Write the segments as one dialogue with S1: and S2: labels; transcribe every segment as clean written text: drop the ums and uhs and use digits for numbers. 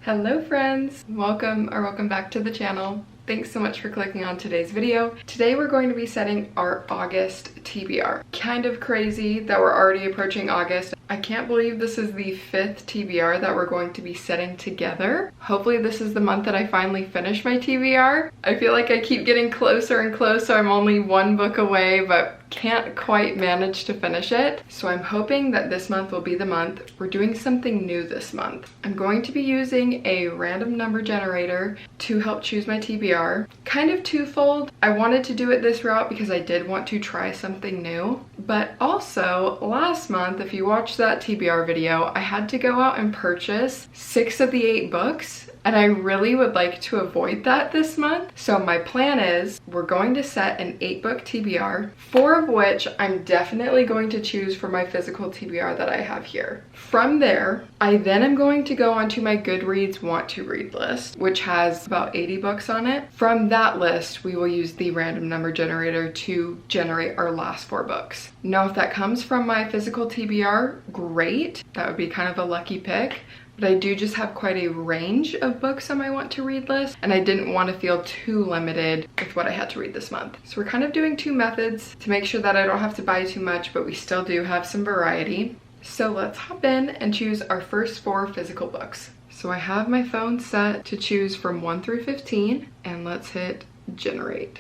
S1: Hello friends! Welcome back to the channel. Thanks so much for clicking on today's video. Today we're going to be setting our August TBR. Kind of crazy that we're already approaching August. I can't believe this is the 5th TBR that we're going to be setting together. Hopefully this is the month that I finally finish my TBR. I feel like I keep getting closer and closer. I'm only one book away, but can't quite manage to finish it. So I'm hoping that this month will be the month. We're doing something new this month. I'm going to be using a random number generator to help choose my TBR. Kind of twofold. I wanted to do it this route because I did want to try something new. But also last month, if you watched that TBR video, I had to go out and purchase 6 of the 8 books. And I really would like to avoid that this month. So my plan is we're going to set an 8-book TBR, 4 of which I'm definitely going to choose for my physical TBR that I have here. From there, I then am going to go onto my Goodreads want to read list, which has about 80 books on it. From that list, we will use the random number generator to generate our last 4 books. Now, if that comes from my physical TBR, great. That would be kind of a lucky pick. But I do just have quite a range of books on my want to read list, and I didn't want to feel too limited with what I had to read this month. So we're kind of doing 2 methods to make sure that I don't have to buy too much, but we still do have some variety. So let's hop in and choose our first 4 physical books. So I have my phone set to choose from 1 through 15, and let's hit generate.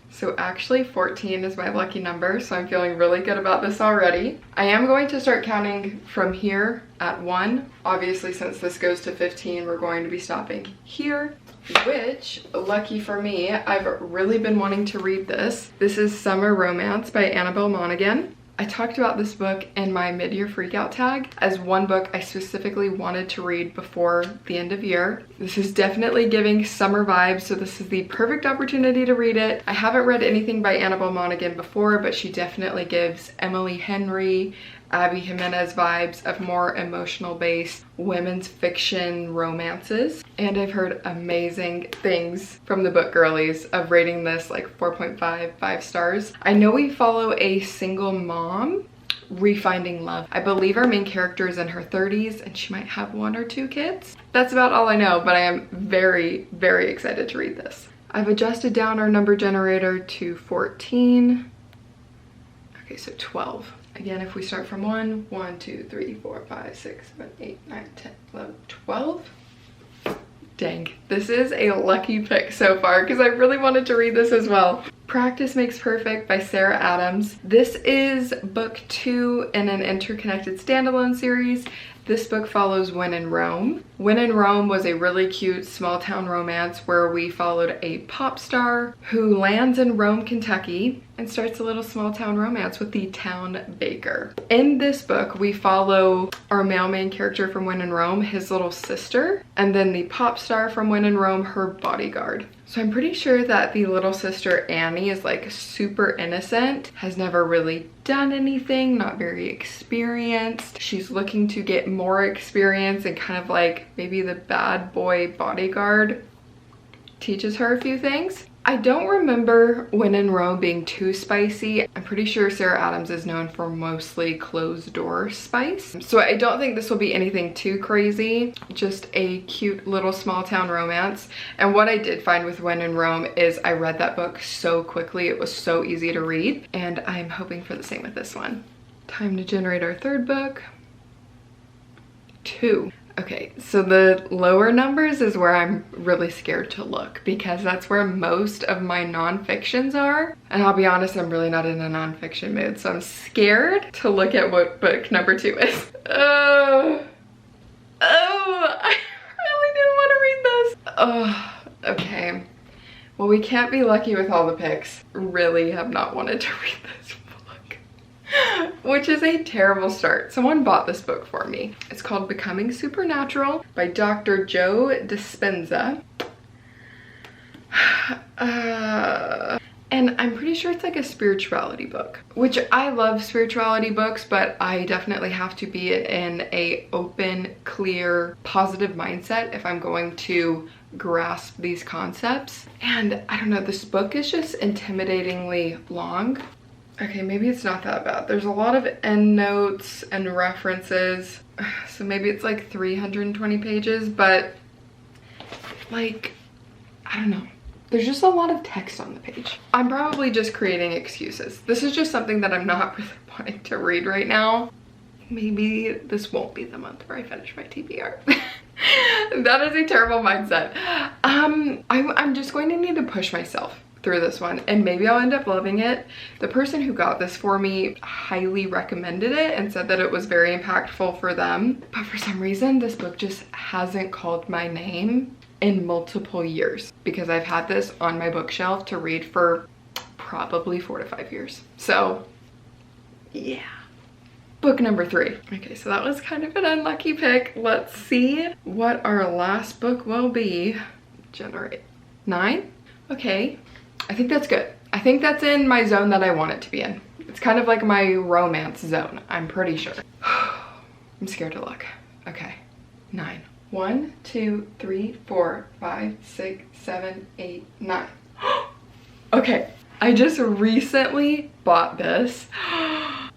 S1: So actually 14 is my lucky number, so I'm feeling really good about this already. I am going to start counting from here at 1. Obviously, since this goes to 15, we're going to be stopping here, which, lucky for me, I've really been wanting to read this. This is Summer Romance by Annabel Monaghan. I talked about this book in my mid-year freakout tag as one book I specifically wanted to read before the end of year. This is definitely giving summer vibes, so this is the perfect opportunity to read it. I haven't read anything by Annabel Monaghan before, but she definitely gives Emily Henry, Abby Jimenez vibes of more emotional-based women's fiction romances. And I've heard amazing things from the book girlies of rating this like 4.5, 5 stars. I know we follow a single mom refinding love. I believe our main character is in her 30s and she might have 1 or 2 kids. That's about all I know, but I am very, very excited to read this. I've adjusted down our number generator to 14. Okay, so 12. Again, if we start from 1, 2, 3, 4, 5, 6, 7, 8, 9, 10, 11, 12. Dang, this is a lucky pick so far because I really wanted to read this as well. Practice Makes Perfect by Sarah Adams. This is book 2 in an interconnected standalone series. This book follows When in Rome. When in Rome was a really cute small town romance where we followed a pop star who lands in Rome, Kentucky and starts a little small town romance with the town baker. In this book, we follow our male main character from When in Rome, his little sister, and then the pop star from When in Rome, her bodyguard. So I'm pretty sure that the little sister Annie is like super innocent, has never really done anything, not very experienced. She's looking to get more experience and kind of like maybe the bad boy bodyguard teaches her a few things. I don't remember When in Rome being too spicy. I'm pretty sure Sarah Adams is known for mostly closed door spice. So I don't think this will be anything too crazy, just a cute little small town romance. And what I did find with When in Rome is I read that book so quickly. It was so easy to read, and I'm hoping for the same with this one. Time to generate our 3rd book. 2. Okay, so the lower numbers is where I'm really scared to look because that's where most of my nonfictions are. And I'll be honest, I'm really not in a nonfiction mood, so I'm scared to look at what book number 2 is. I really didn't want to read this. Oh, okay. Well, we can't be lucky with all the picks. Really have not wanted to read this book, which is a terrible start. Someone bought this book for me. It's called Becoming Supernatural by Dr. Joe Dispenza. And I'm pretty sure it's like a spirituality book, which I love spirituality books, but I definitely have to be in a open, clear, positive mindset if I'm going to grasp these concepts. And I don't know, this book is just intimidatingly long. Okay, maybe it's not that bad. There's a lot of endnotes and references, so maybe it's like 320 pages, but like, I don't know. There's just a lot of text on the page. I'm probably just creating excuses. This is just something that I'm not really wanting to read right now. Maybe this won't be the month where I finish my TBR. That is a terrible mindset. I'm just going to need to push myself through this one, and maybe I'll end up loving it. The person who got this for me highly recommended it and said that it was very impactful for them. But for some reason, this book just hasn't called my name in multiple years, because I've had this on my bookshelf to read for probably 4 to 5 years. So yeah. Book number 3. Okay, so that was kind of an unlucky pick. Let's see what our last book will be. Generate 9. Okay, I think that's good. I think that's in my zone that I want it to be in. It's kind of like my romance zone, I'm pretty sure. I'm scared to look. Okay, 9. 1, 2, 3, 4, 5, 6, 7, 8, 9. Okay, I just recently bought this.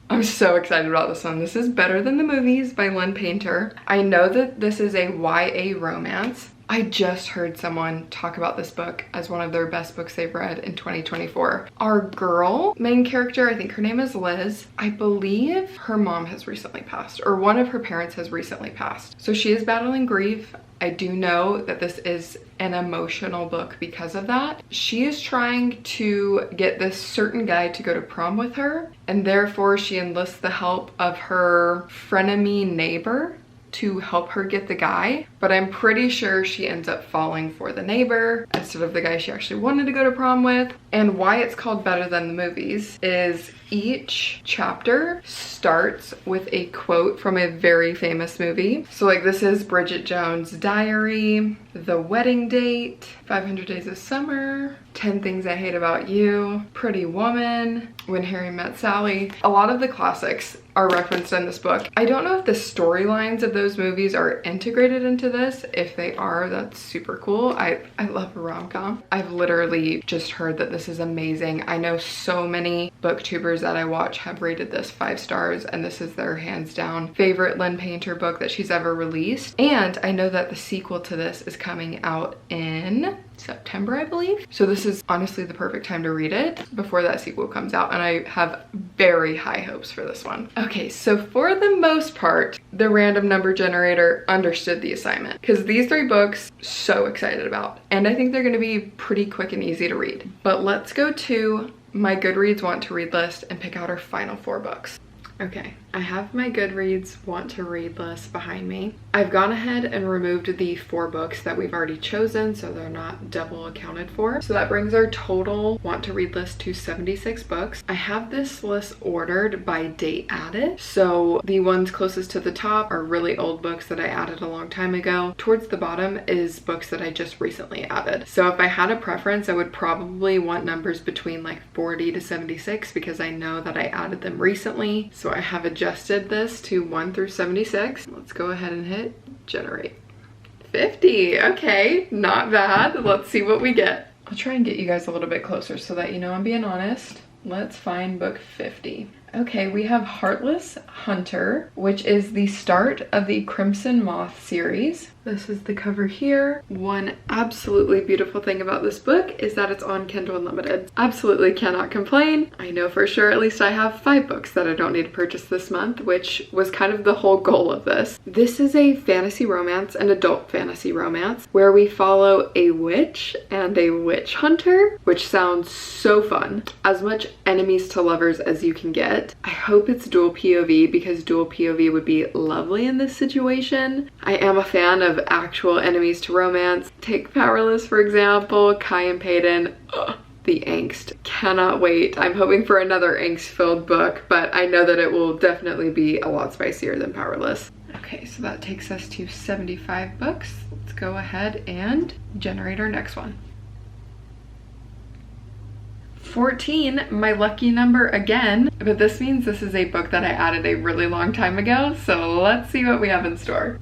S1: I'm so excited about this one. This is Better Than the Movies by Lynn Painter. I know that this is a YA romance. I just heard someone talk about this book as one of their best books they've read in 2024. Our girl, main character, I think her name is Liz. I believe her mom has recently passed, or one of her parents has recently passed. So she is battling grief. I do know that this is an emotional book because of that. She is trying to get this certain guy to go to prom with her, and therefore she enlists the help of her frenemy neighbor to help her get the guy, but I'm pretty sure she ends up falling for the neighbor instead of the guy she actually wanted to go to prom with. And why it's called Better Than the Movies is each chapter starts with a quote from a very famous movie. So like this is Bridget Jones' Diary, The Wedding Date, 500 Days of Summer, 10 Things I Hate About You, Pretty Woman, When Harry Met Sally. A lot of the classics are referenced in this book. I don't know if the storylines of those movies are integrated into this. If they are, that's super cool. I love a rom-com. I've literally just heard that this is amazing. I know so many booktubers that I watch have rated this 5 stars, and this is their hands down favorite Lynn Painter book that she's ever released. And I know that the sequel to this is coming out in September, I believe. So this is honestly the perfect time to read it before that sequel comes out, and I have very high hopes for this one. Okay, so for the most part, the random number generator understood the assignment, because these 3 books, so excited about, and I think they're going to be pretty quick and easy to read. But let's go to my Goodreads want to read list and pick out our final 4 books. Okay, I have my Goodreads want to read list behind me. I've gone ahead and removed the 4 books that we've already chosen, so they're not double accounted for. So that brings our total want to read list to 76 books. I have this list ordered by date added. So the ones closest to the top are really old books that I added a long time ago. Towards the bottom is books that I just recently added. So if I had a preference, I would probably want numbers between like 40 to 76 because I know that I added them recently. So I have adjusted this to 1 through 76. Let's go ahead and hit generate. 50, okay, not bad. Let's see what we get. I'll try and get you guys a little bit closer so that you know I'm being honest. Let's find book 50. Okay, we have Heartless Hunter, which is the start of the Crimson Moth series. This is the cover here. One absolutely beautiful thing about this book is that it's on Kindle Unlimited. Absolutely cannot complain. I know for sure at least I have 5 books that I don't need to purchase this month, which was kind of the whole goal of this. This is a fantasy romance, an adult fantasy romance, where we follow a witch and a witch hunter, which sounds so fun. As much enemies to lovers as you can get. I hope it's dual POV because dual POV would be lovely in this situation. I am a fan of actual enemies to romance. Take Powerless, for example, Kai and Payton. Ugh, the angst. Cannot wait. I'm hoping for another angst-filled book, but I know that it will definitely be a lot spicier than Powerless. Okay, so that takes us to 75 books. Let's go ahead and generate our next one. 14, my lucky number again, but this means this is a book that I added a really long time ago, so let's see what we have in store.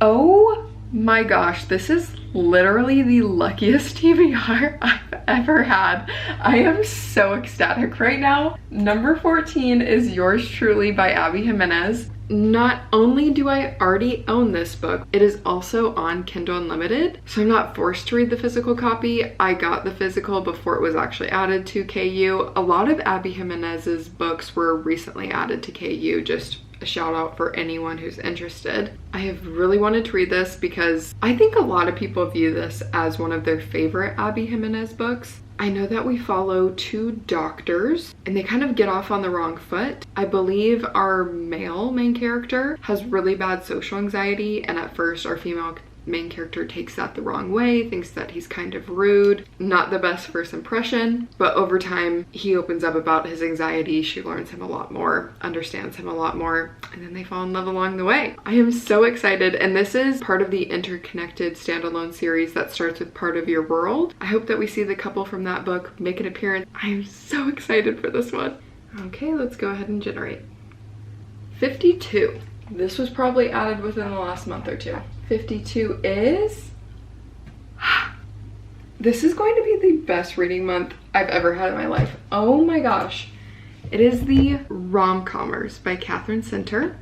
S1: Oh my gosh, this is literally the luckiest TBR I've ever had. I am so ecstatic right now. Number 14 is Yours Truly by Abby Jimenez. Not only do I already own this book, it is also on Kindle Unlimited, so I'm not forced to read the physical copy. I got the physical before it was actually added to KU. A lot of Abby Jimenez's books were recently added to KU, just a shout out for anyone who's interested. I have really wanted to read this because I think a lot of people view this as one of their favorite Abby Jimenez books. I know that we follow two doctors and they kind of get off on the wrong foot. I believe our male main character has really bad social anxiety, and at first our female main character takes that the wrong way, thinks that he's kind of rude, not the best first impression, but over time he opens up about his anxiety. She learns him a lot more, understands him a lot more, and then they fall in love along the way. I am so excited, and this is part of the interconnected standalone series that starts with Part of Your World. I hope that we see the couple from that book make an appearance. I am so excited for this one. Okay, let's go ahead and generate. 52. This was probably added within the last month or two. 52 is... This is going to be the best reading month I've ever had in my life. Oh my gosh. It is the Rom-Commers by Katherine.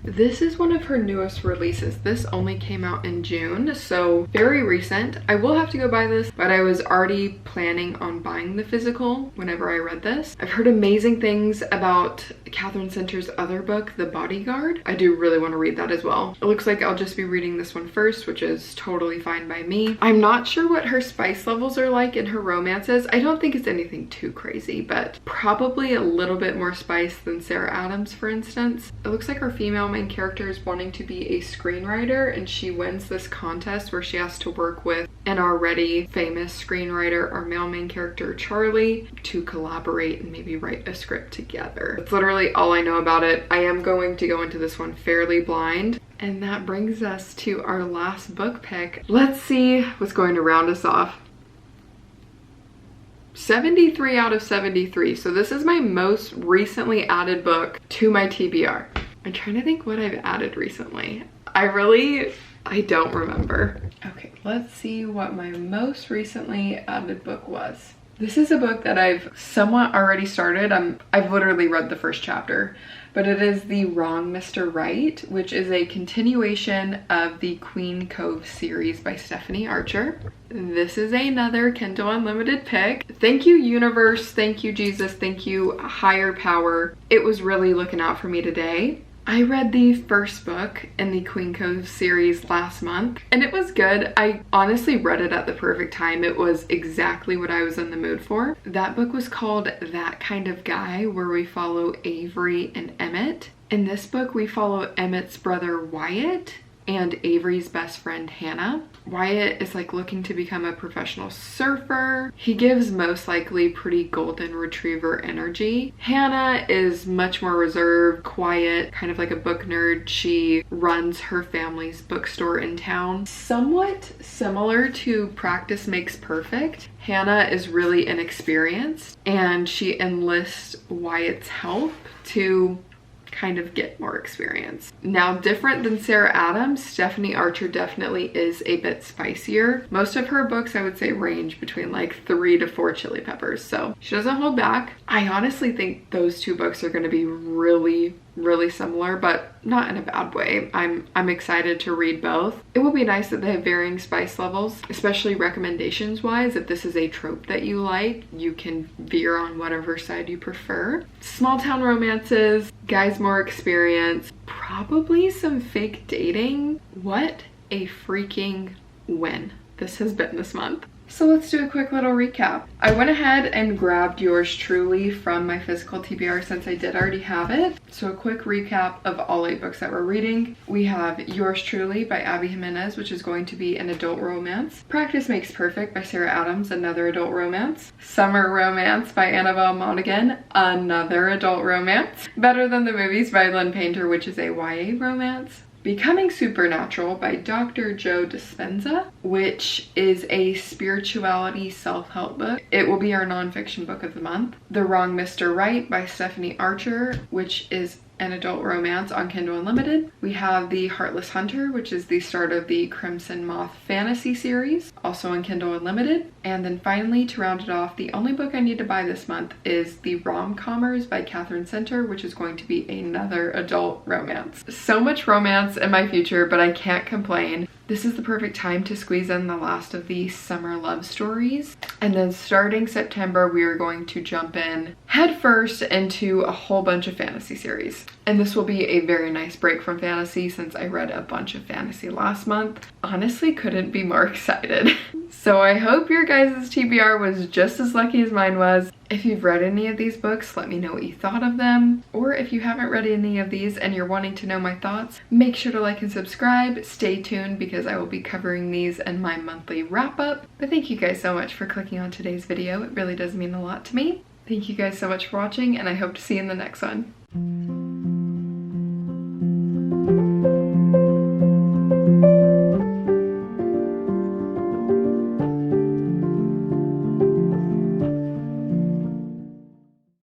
S1: This is one of her newest releases. This only came out in June, so very recent. I will have to go buy this, but I was already planning on buying the physical whenever I read this. I've heard amazing things about Katherine.'s other book, The Bodyguard. I do really want to read that as well. It looks like I'll just be reading this one first, which is totally fine by me. I'm not sure what her spice levels are like in her romances. I don't think it's anything too crazy, but probably a little bit more spice than Sarah Adams, for instance. It looks like our female main character is wanting to be a screenwriter, and she wins this contest where she has to work with an already famous screenwriter, our male main character Charlie, to collaborate and maybe write a script together. That's literally all I know about it. I am going to go into this one fairly blind. And that brings us to our last book pick. Let's see what's going to round us off. 73 out of 73. So this is my most recently added book to my TBR. I'm trying to think what I've added recently. I don't remember. Okay, let's see what my most recently added book was. This is a book that I've somewhat already started. I've literally read the first chapter, but it is The Wrong Mr. Right, which is a continuation of the Queen Cove series by Stephanie Archer. This is another Kindle Unlimited pick. Thank you, universe. Thank you, Jesus. Thank you, higher power. It was really looking out for me today. I read the first book in the Queen Cove series last month, and it was good. I honestly read it at the perfect time. It was exactly what I was in the mood for. That book was called That Kind of Guy, where we follow Avery and Emmett. In this book, we follow Emmett's brother Wyatt and Avery's best friend Hannah. Wyatt is like looking to become a professional surfer. He gives most likely pretty golden retriever energy. Hannah is much more reserved, quiet, kind of like a book nerd. She runs her family's bookstore in town. Somewhat similar to Practice Makes Perfect. Hannah is really inexperienced and she enlists Wyatt's help to kind of get more experience. Now, different than Sarah Adams, Stephanie Archer definitely is a bit spicier. Most of her books, I would say, range between like 3 to 4 chili peppers, so she doesn't hold back. I honestly think those two books are going to be really similar, but not in a bad way. I'm excited to read both. It will be nice that they have varying spice levels, especially recommendations wise. If this is a trope that you like, you can veer on whatever side you prefer. Small town romances, guys more experience, probably some fake dating. What a freaking win this has been this month. So let's do a quick little recap. I went ahead and grabbed yours truly from my physical TBR since I did already have it. So a quick recap of all 8 books that we're reading. We have Yours Truly by Abby Jimenez, which is going to be an adult romance. Practice Makes Perfect by Sarah Adams, another adult romance. Summer Romance by Annabel Monaghan, another adult romance. Better Than the Movies by Lynn Painter, which is a YA romance. Becoming Supernatural by Dr. Joe Dispenza, which is a spirituality self-help book. It will be our nonfiction book of the month. The Wrong Mr. Right by Stephanie Archer, which is an adult romance on Kindle Unlimited. We have The Heartless Hunter, which is the start of the Crimson Moth fantasy series, also on Kindle Unlimited. And then finally, to round it off, the only book I need to buy this month is the Rom-Commers by Katherine, which is going to be another adult romance. So much romance in my future, but I can't complain. This is the perfect time to squeeze in the last of the summer love stories. And then starting September, we are going to jump in headfirst into a whole bunch of fantasy series. And this will be a very nice break from fantasy since I read a bunch of fantasy last month. Honestly, couldn't be more excited. So I hope your guys' TBR was just as lucky as mine was. If you've read any of these books, let me know what you thought of them. Or if you haven't read any of these and you're wanting to know my thoughts, make sure to like and subscribe. Stay tuned because I will be covering these in my monthly wrap up. But thank you guys so much for clicking on today's video. It really does mean a lot to me. Thank you guys so much for watching, and I hope to see you in the next one.